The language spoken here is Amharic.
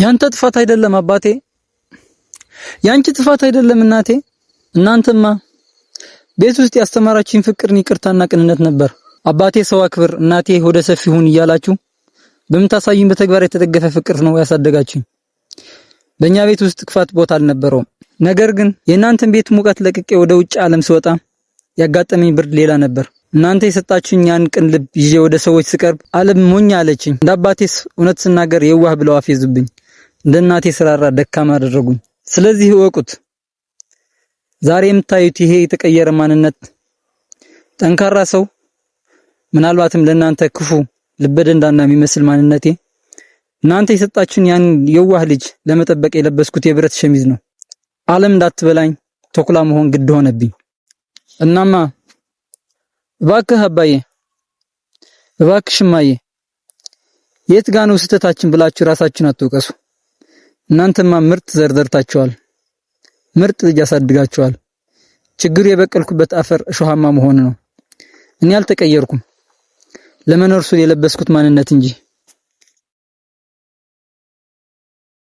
ያንተ ጥፋት አይደለም አባቴ፣ ያንቺ ጥፋት አይደለም እናቴ። እናንተማ ቤት ውስጥ ያስተማራችሁኝ ፍቅርን፣ ይቅርታና ቅንነት ነበር። አባቴ ሰው አክብር፣ እናቴ ሆደ ሰፊ ሁን እያላችሁ በምታሳዩኝ በተግባር የተደገፈ ፍቅር ነው ያሳደጋችሁኝ። በእኛ ቤት ውስጥ ክፋት ቦታ አልነበረውም። ነገር ግን የእናንተን ቤት ሙቀት ለቅቄ ወደ ውጭ ዓለም ስወጣ ያጋጠመኝ ብርድ ሌላ ነበር። እናንተ የሰጣችሁኝ ያን ቅን ልብ ይዤ ወደ ሰዎች ስቀርብ ዓለም ሞኝ አለችኝ። እንደ አባቴስ እውነት ስናገር የዋህ ብለው አፌዙብኝ። እንደ እናቴ ስራራ ደካማ አደረጉኝ። ስለዚህ እወቁት፣ ዛሬ የምታዩት ይሄ የተቀየረ ማንነት፣ ጠንካራ ሰው፣ ምናልባትም ለእናንተ ክፉ ልበደንዳና የሚመስል ማንነቴ እናንተ የሰጣችሁኝ ያን የዋህ ልጅ ለመጠበቅ የለበስኩት የብረት ሸሚዝ ነው። ዓለም እንዳትበላኝ ተኩላ መሆን ግድ ሆነብኝ። እናማ እባክህ አባዬ፣ እባክሽ እማዬ፣ የት ጋ ነው ስህተታችን ብላችሁ ራሳችሁን አትወቀሱ። እናንተማ ምርጥ ዘር ዘርታችኋል፣ ምርጥ ልጅ አሳድጋችኋል። ችግሩ የበቀልኩበት አፈር እሾሃማ መሆን ነው። እኔ አልተቀየርኩም፣ ለመኖር ስል የለበስኩት ማንነት እንጂ።